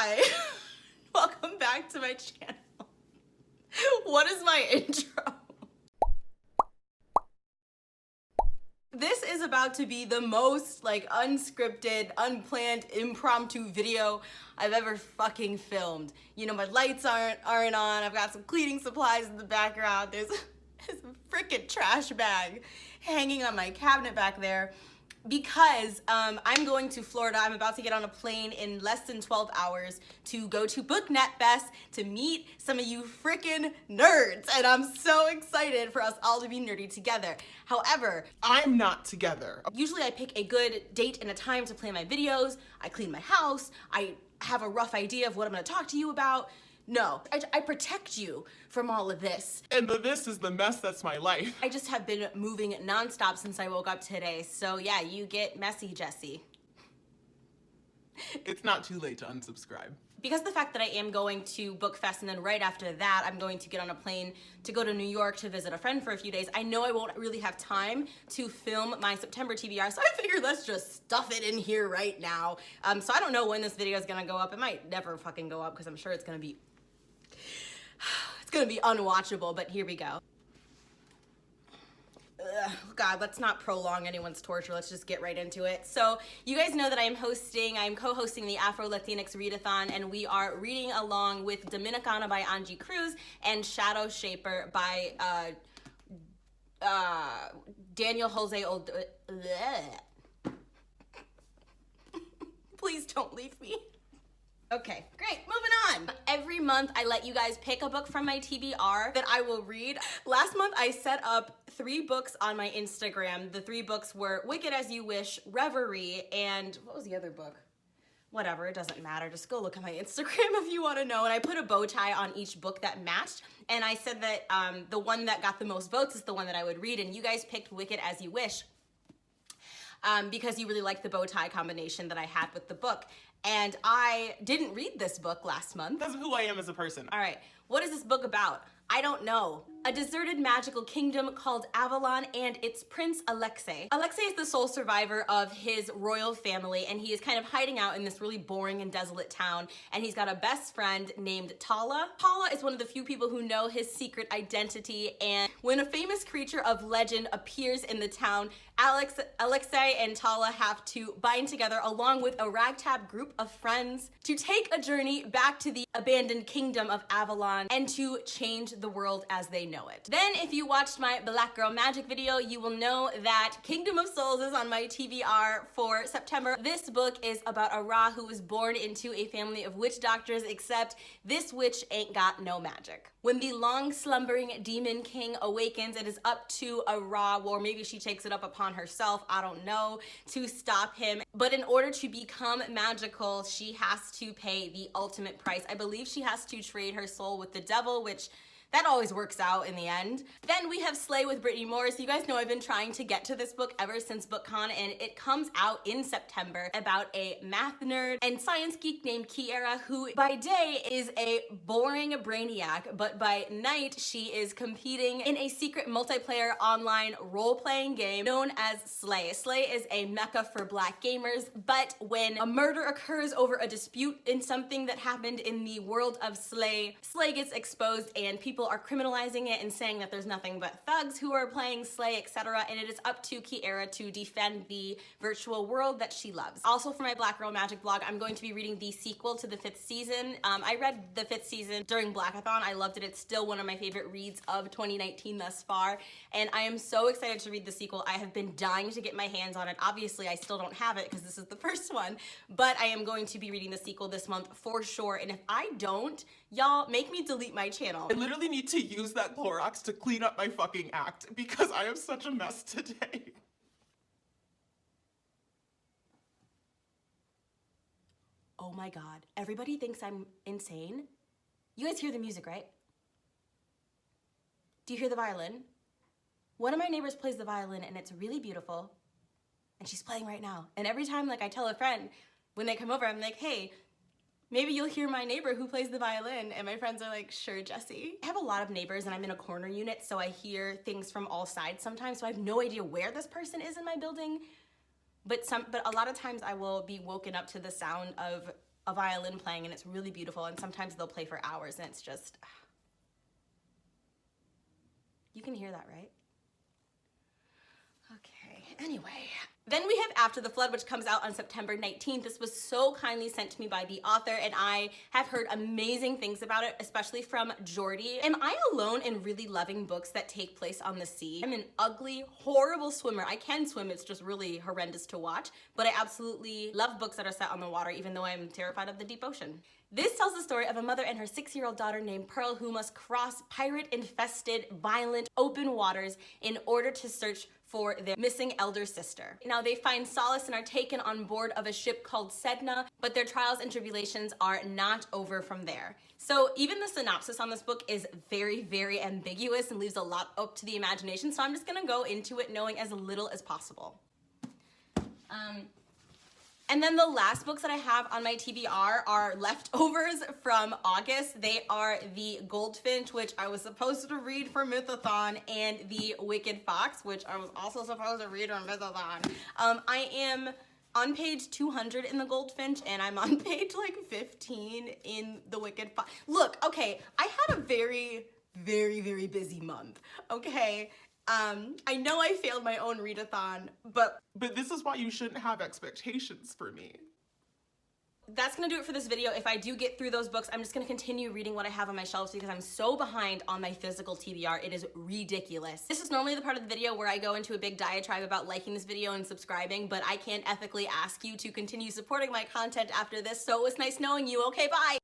Hi, welcome back to my channel. What is my intro? This is about to be the most unscripted, unplanned, impromptu video I've ever fucking filmed. You know, my lights aren't on, I've got some cleaning supplies in the background, there's a freaking trash bag hanging on my cabinet back there. Because I'm going to Florida. I'm about to get on a plane in less than 12 hours to go to BookNet Fest to meet some of you freaking nerds. And I'm so excited for us all to be nerdy together. However, I'm not together. Usually I pick a good date and a time to plan my videos. I clean my house. I have a rough idea of what I'm gonna talk to you about. No, I protect you from all of this. And this is the mess that's my life. I just have been moving nonstop since I woke up today. So yeah, you get messy, Jessie. It's not too late to unsubscribe. Because of the fact that I am going to BookFest and then right after that, I'm going to get on a plane to go to New York to visit a friend for a few days, I know I won't really have time to film my September TBR, so I figured let's just stuff it in here right now. So I don't know when this video is gonna go up. It might never fucking go up because I'm sure it's gonna be unwatchable, but here we go. Ugh, God, let's not prolong anyone's torture. Let's just get right into it. So you guys know that I'm co-hosting the Afro Latinx Readathon, and we are reading along with Dominicana by Angie Cruz and Shadow Shaper by Daniel Jose Old. Please don't leave me. Okay, great, moving on. Every month I let you guys pick a book from my TBR that I will read. Last month I set up 3 books on my Instagram. The 3 books were Wicked As You Wish, Reverie, and what was the other book? Whatever, it doesn't matter. Just go look at my Instagram if you want to know. And I put a bow tie on each book that matched. And I said that the one that got the most votes is the one that I would read. And you guys picked Wicked As You Wish because you really liked the bow tie combination that I had with the book. And I didn't read this book last month. That's who I am as a person. All right, what is this book about? I don't know. A deserted magical kingdom called Avalon and its prince Alexei. Alexei is the sole survivor of his royal family, and he is kind of hiding out in this really boring and desolate town, and he's got a best friend named Tala. Tala is one of the few people who know his secret identity, and when a famous creature of legend appears in the town, Alexei and Tala have to bind together along with a ragtag group of friends to take a journey back to the abandoned kingdom of Avalon and to change the world as they know it. Then if you watched my Black Girl Magic video, you will know that Kingdom of Souls is on my TBR for September. This book is about a Ra who was born into a family of witch doctors, except this witch ain't got no magic. When the long slumbering demon king awakens, it is up to a Ra, or maybe she takes it up upon herself, I don't know, to stop him. But in order to become magical, she has to pay the ultimate price. I believe she has to trade her soul with the devil, which that always works out in the end. Then we have Slay with Brittany Morris. You guys know I've been trying to get to this book ever since BookCon, and it comes out in September about a math nerd and science geek named Kiera, who by day is a boring brainiac, but by night she is competing in a secret multiplayer online role-playing game known as Slay. Slay is a mecca for Black gamers, but when a murder occurs over a dispute in something that happened in the world of Slay, Slay gets exposed and people are criminalizing it and saying that there's nothing but thugs who are playing Slay, etc. And it is up to Kiera to defend the virtual world that she loves. Also for my Black Girl Magic blog, I'm going to be reading the sequel to the 5th season. I read the 5th season during Blackathon. I loved it. It's still one of my favorite reads of 2019 thus far. And I am so excited to read the sequel. I have been dying to get my hands on it. Obviously, I still don't have it because this is the first one, but I am going to be reading the sequel this month for sure. And if I don't, y'all make me delete my channel. I literally need to use that Clorox to clean up my fucking act because I am such a mess today. Oh my God, everybody thinks I'm insane. You guys hear the music, right? Do you hear the violin? One of my neighbors plays the violin and it's really beautiful. And she's playing right now. And every time I tell a friend, when they come over, I'm like, hey, maybe you'll hear my neighbor who plays the violin. And my friends are like, sure, Jessie. I have a lot of neighbors and I'm in a corner unit, so I hear things from all sides sometimes. So I have no idea where this person is in my building. But a lot of times I will be woken up to the sound of a violin playing, and it's really beautiful, and sometimes they'll play for hours, and it's just, you can hear that, right? Okay, anyway. Then we have After the Flood, which comes out on September 19th. This was so kindly sent to me by the author, and I have heard amazing things about it, especially from Jordy. Am I alone in really loving books that take place on the sea? I'm an ugly, horrible swimmer. I can swim, it's just really horrendous to watch, but I absolutely love books that are set on the water, even though I'm terrified of the deep ocean. This tells the story of a mother and her 6-year-old daughter named Pearl who must cross pirate-infested, violent, open waters in order to search for their missing elder sister. Now they find solace and are taken on board of a ship called Sedna, but their trials and tribulations are not over from there. So even the synopsis on this book is very, very ambiguous and leaves a lot up to the imagination, so I'm just gonna go into it knowing as little as possible. And then the last books that I have on my TBR are leftovers from August. They are The Goldfinch, which I was supposed to read for Mythathon, and The Wicked Fox, which I was also supposed to read for Mythathon. I am on page 200 in The Goldfinch, and I'm on page like 15 in The Wicked Fox. Look, okay, I had a very, very, very busy month, okay? I know I failed my own readathon, but this is why you shouldn't have expectations for me. That's gonna do it for this video. If I do get through those books, I'm just gonna continue reading what I have on my shelves because I'm so behind on my physical TBR. It is ridiculous. This is normally the part of the video where I go into a big diatribe about liking this video and subscribing, but I can't ethically ask you to continue supporting my content after this, so it was nice knowing you. Okay, bye!